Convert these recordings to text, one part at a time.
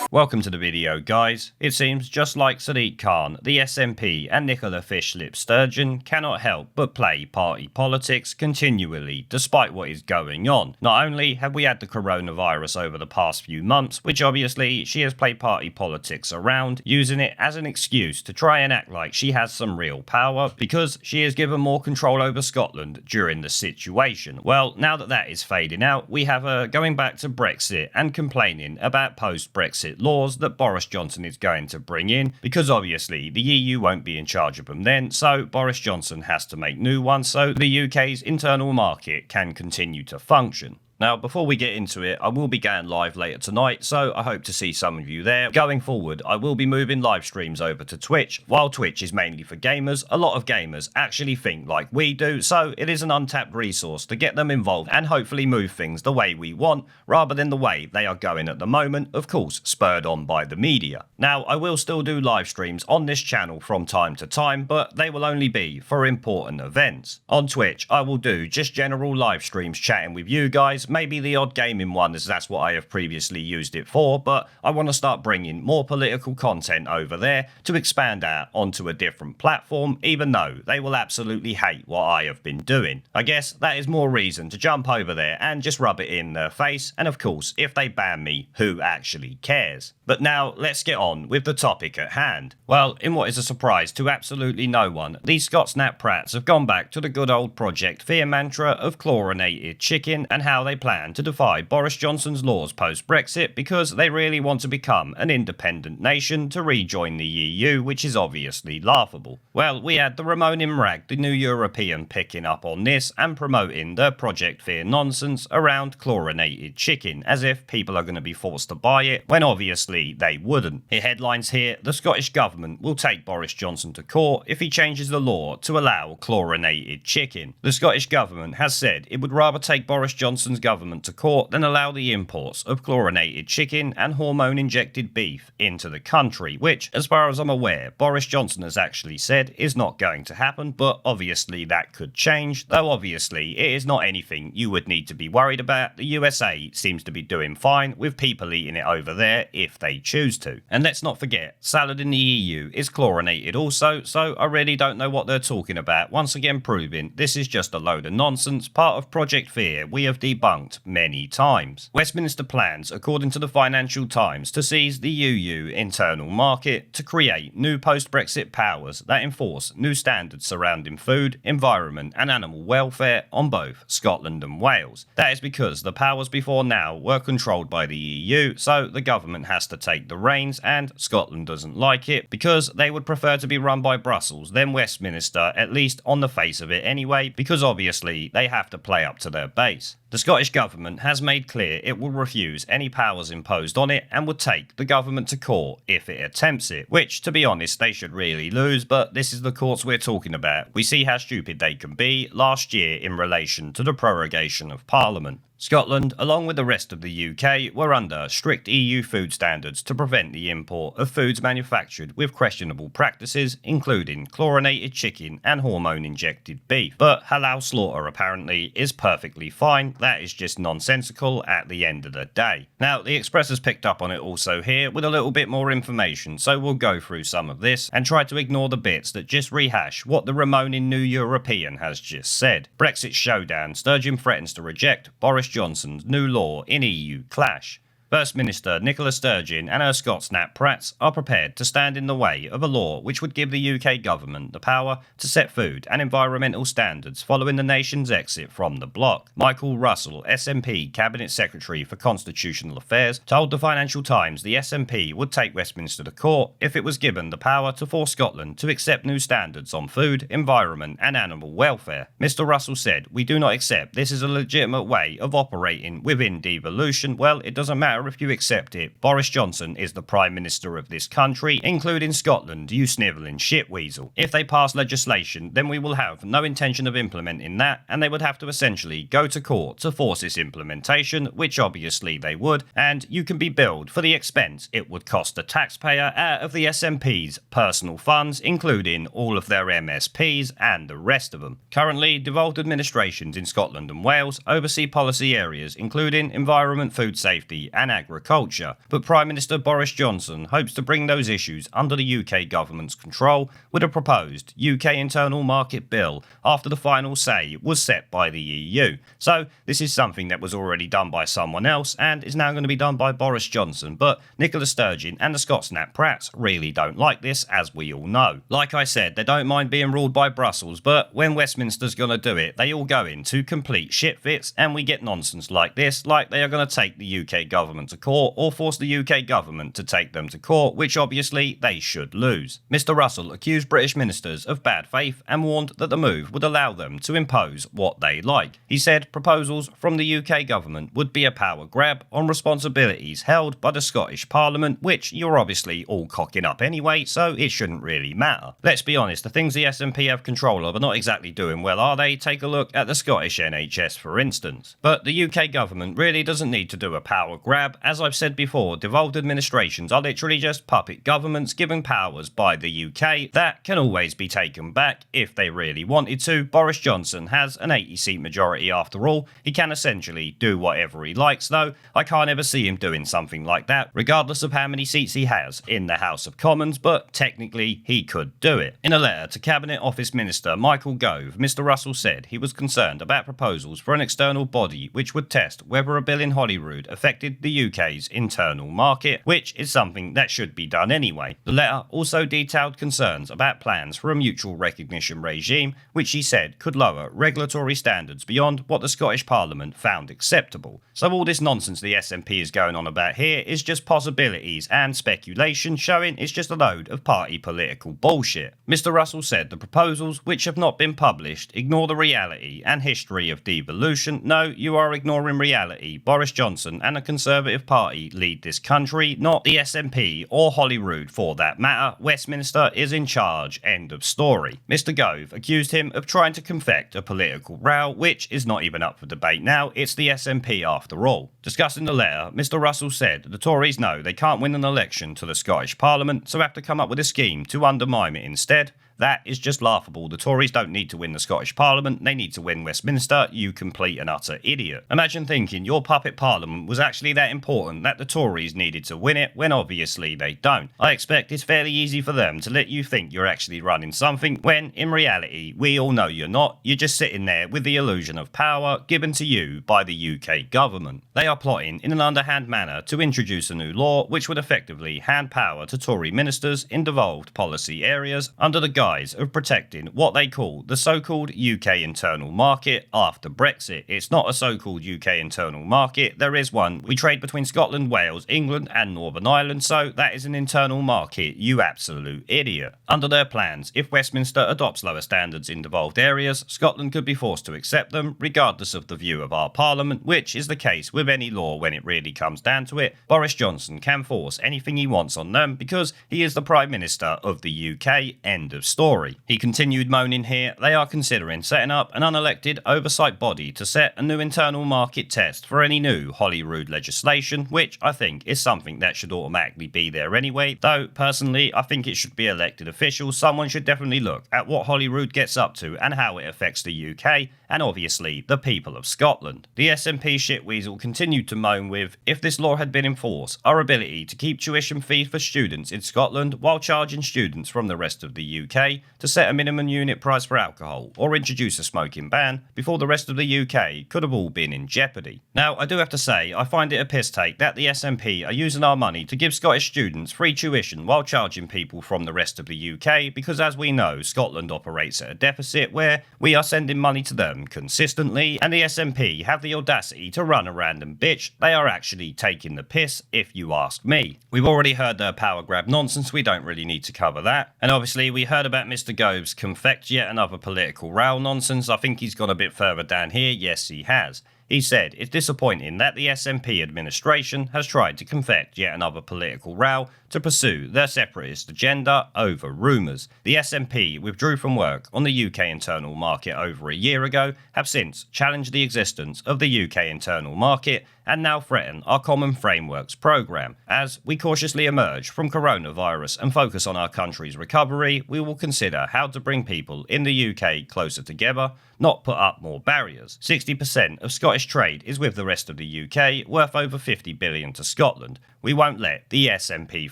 Welcome to the video, guys. It seems just like Sadiq Khan, the SNP and Nicola Sturgeon cannot help but play party politics continually despite what is going on. Not only have we had the coronavirus over the past few months, which obviously she has played party politics around, using it as an excuse to try and act like she has some real power because she is given more control over Scotland during the situation. Well, now that that is fading out, we have her going back to Brexit and complaining about post-Brexit laws that Boris Johnson is going to bring in, because obviously the EU won't be in charge of them then, so Boris Johnson has to make new ones so the UK's internal market can continue to function. Now, before we get into it, I will be going live later tonight, so I hope to see some of you there. Going forward, I will be moving live streams over to Twitch. While Twitch is mainly for gamers, a lot of gamers actually think like we do, so it is an untapped resource to get them involved and hopefully move things the way we want, rather than the way they are going at the moment, of course, spurred on by the media. Now, I will still do live streams on this channel from time to time, but they will only be for important events. On Twitch, I will do just general live streams chatting with you guys, maybe the odd gaming one, as that's what I have previously used it for, but I want to start bringing more political content over there to expand out onto a different platform, even though they will absolutely hate what I have been doing. I guess that is more reason to jump over there and just rub it in their face, and of course, if they ban me, who actually cares? But now, let's get on with the topic at hand. Well, in what is a surprise to absolutely no one, these Scotsnap Prats have gone back to the good old Project Fear mantra of chlorinated chicken and how they plan to defy Boris Johnson's laws post-Brexit because they really want to become an independent nation to rejoin the EU, which is obviously laughable. Well, we had the Ramon Imrag, the new European, picking up on this and promoting the Project Fear nonsense around chlorinated chicken, as if people are going to be forced to buy it, when obviously they wouldn't. It headlines here, the Scottish Government will take Boris Johnson to court if he changes the law to allow chlorinated chicken. The Scottish Government has said it would rather take Boris Johnson's government to court than allow the imports of chlorinated chicken and hormone-injected beef into the country, which, as far as I'm aware, Boris Johnson has actually said is not going to happen, but obviously that could change, though obviously it is not anything you would need to be worried about. The USA seems to be doing fine with people eating it over there if they choose to. And let's not forget, salad in the EU is chlorinated also, so I really don't know what they're talking about, once again proving this is just a load of nonsense, part of Project Fear we have debunked many times. Westminster plans, according to the Financial Times, to seize the EU internal market to create new post-Brexit powers that enforce new standards surrounding food, environment and animal welfare on both Scotland and Wales. That is because the powers before now were controlled by the EU, so the government has to take the reins, and Scotland doesn't like it because they would prefer to be run by Brussels than Westminster, at least on the face of it anyway, because obviously they have to play up to their base. The Scottish Government has made clear it will refuse any powers imposed on it and would take the government to court if it attempts it, which, to be honest, they should really lose, but this is the courts we're talking about. We see how stupid they can be last year in relation to the prorogation of Parliament. Scotland, along with the rest of the UK, were under strict EU food standards to prevent the import of foods manufactured with questionable practices, including chlorinated chicken and hormone-injected beef. But halal slaughter apparently is perfectly fine. That is just nonsensical at the end of the day. Now, the Express has picked up on it also here with a little bit more information, so we'll go through some of this and try to ignore the bits that just rehash what the Ramonin New European has just said. Brexit showdown, Sturgeon threatens to reject Boris Johnson's new law in EU clash. First Minister Nicola Sturgeon and her Scotsnap Prats are prepared to stand in the way of a law which would give the UK government the power to set food and environmental standards following the nation's exit from the bloc. Michael Russell, SNP Cabinet Secretary for Constitutional Affairs, told the Financial Times the SNP would take Westminster to court if it was given the power to force Scotland to accept new standards on food, environment and animal welfare. Mr Russell said, "We do not accept this is a legitimate way of operating within devolution. Well, it doesn't matter if you accept it. Boris Johnson is the Prime Minister of this country, including Scotland, you snivelling shitweasel. If they pass legislation, then we will have no intention of implementing that, and they would have to essentially go to court to force its implementation, which obviously they would, and you can be billed for the expense it would cost the taxpayer out of the SNP's personal funds, including all of their MSPs and the rest of them. Currently, devolved administrations in Scotland and Wales oversee policy areas including environment, food safety and and agriculture, but Prime Minister Boris Johnson hopes to bring those issues under the UK government's control with a proposed UK internal market bill after the final say was set by the EU. So this is something that was already done by someone else and is now going to be done by Boris Johnson, but Nicola Sturgeon and the Scots Nat Prats really don't like this, as we all know. Like I said, they don't mind being ruled by Brussels, but when Westminster's going to do it, they all go into complete shitfits, and we get nonsense like this, like they are going to take the UK government to court or force the UK government to take them to court, which obviously they should lose. Mr Russell accused British ministers of bad faith and warned that the move would allow them to impose what they like. He said proposals from the UK government would be a power grab on responsibilities held by the Scottish Parliament, which you're obviously all cocking up anyway, so it shouldn't really matter. Let's be honest, the things the SNP have control of are not exactly doing well, are they? Take a look at the Scottish NHS, for instance. But the UK government really doesn't need to do a power grab. As I've said before, devolved administrations are literally just puppet governments given powers by the UK that can always be taken back if they really wanted to. Boris Johnson has an 80-seat majority after all. He can essentially do whatever he likes, though I can't ever see him doing something like that, regardless of how many seats he has in the House of Commons, but technically he could do it. In a letter to Cabinet Office Minister Michael Gove, Mr Russell said he was concerned about proposals for an external body which would test whether a bill in Holyrood affected the UK's internal market, which is something that should be done anyway. The letter also detailed concerns about plans for a mutual recognition regime, which he said could lower regulatory standards beyond what the Scottish Parliament found acceptable. So all this nonsense the SNP is going on about here is just possibilities and speculation, showing it's just a load of party political bullshit. Mr Russell said the proposals, which have not been published, ignore the reality and history of devolution. No, you are ignoring reality. Boris Johnson and the Conservative Party lead this country, not the SNP or Holyrood for that matter. Westminster is in charge. End of story. Mr Gove accused him of trying to confect a political row, which is not even up for debate now. It's the SNP after all. Discussing the letter, Mr Russell said the Tories know they can't win an election to the Scottish Parliament, so have to come up with a scheme to undermine it instead. That is just laughable. The Tories don't need to win the Scottish Parliament, they need to win Westminster, you complete and utter idiot. Imagine thinking your puppet Parliament was actually that important that the Tories needed to win it, when obviously they don't. I expect it's fairly easy for them to let you think you're actually running something, when in reality we all know you're not. You're just sitting there with the illusion of power given to you by the UK government. They are plotting in an underhand manner to introduce a new law which would effectively hand power to Tory ministers in devolved policy areas under the guise of protecting what they call the so-called UK internal market after Brexit. It's not a so-called UK internal market, there is one. We trade between Scotland, Wales, England and Northern Ireland, so that is an internal market, you absolute idiot. Under their plans, if Westminster adopts lower standards in devolved areas, Scotland could be forced to accept them, regardless of the view of our Parliament, which is the case with any law when it really comes down to it. Boris Johnson can force anything he wants on them because he is the Prime Minister of the UK, end of story. He continued moaning here, they are considering setting up an unelected oversight body to set a new internal market test for any new Holyrood legislation, which I think is something that should automatically be there anyway, though personally I think it should be elected officials. Someone should definitely look at what Holyrood gets up to and how it affects the UK, and obviously the people of Scotland. The SNP shitweasel continued to moan with, if this law had been in force, our ability to keep tuition fees for students in Scotland while charging students from the rest of the UK, to set a minimum unit price for alcohol, or introduce a smoking ban before the rest of the UK could have all been in jeopardy. Now, I do have to say, I find it a piss take that the SNP are using our money to give Scottish students free tuition while charging people from the rest of the UK, because as we know, Scotland operates at a deficit where we are sending money to them consistently, and the SNP have the audacity to run a random bitch. They are actually taking the piss, if you ask me. We've already heard their power grab nonsense, we don't really need to cover that. And obviously we heard about Mr Gove's confect yet another political row nonsense. I think he's gone a bit further down here, yes he has. He said it's disappointing that the SNP administration has tried to confect yet another political row to pursue their separatist agenda over rumours. The SNP withdrew from work on the UK internal market over a year ago, have since challenged the existence of the UK internal market and now threaten our Common Frameworks programme. As we cautiously emerge from coronavirus and focus on our country's recovery, we will consider how to bring people in the UK closer together, not put up more barriers. 60% of Scottish trade is with the rest of the UK, worth over 50 billion to Scotland. We won't let the SNP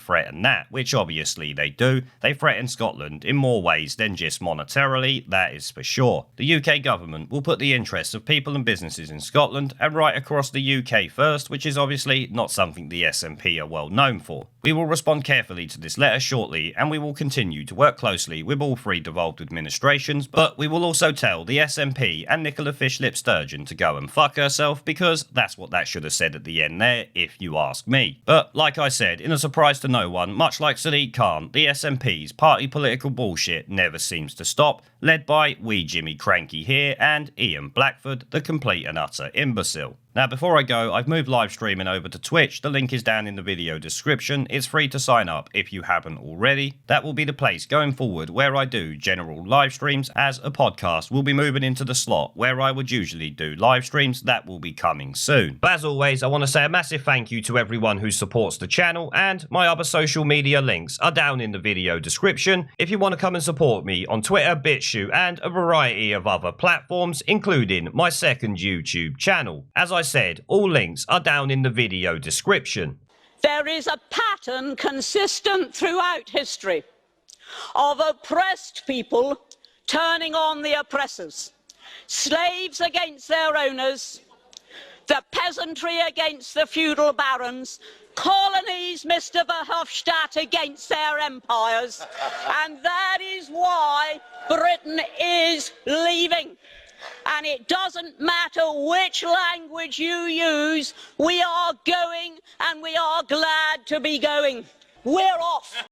threaten that, which obviously they do. They threaten Scotland in more ways than just monetarily, that is for sure. The UK government will put the interests of people and businesses in Scotland and right across the UK first, which is obviously not something the SNP are well known for. We will respond carefully to this letter shortly, and we will continue to work closely with all three devolved administrations, but we will also tell the SNP and Nicola Sturgeon to go and fuck herself, because that's what that should have said at the end there, if you ask me. But like I said, in a surprise to no one, much like Sadiq Khan, the SNP's party political bullshit never seems to stop, led by wee Jimmy Cranky here and Ian Blackford, the complete and utter imbecile. Now before I go, I've moved live streaming over to Twitch. The link is down in the video description. It's free to sign up if you haven't already. That will be the place going forward where I do general live streams, as a podcast will be moving into the slot where I would usually do live streams. That will be coming soon. But as always, I want to say a massive thank you to everyone who supports the channel, and my other social media links are down in the video description if you want to come and support me on Twitter, BitChute, and a variety of other platforms, including my second YouTube channel. As I said, all links are down in the video description. There is a pattern consistent throughout history of oppressed people turning on the oppressors, slaves against their owners, the peasantry against the feudal barons, colonies, Mr. Verhofstadt, against their empires, and that is why Britain is leaving. And it doesn't matter which language you use, we are going, and we are glad to be going. We're off.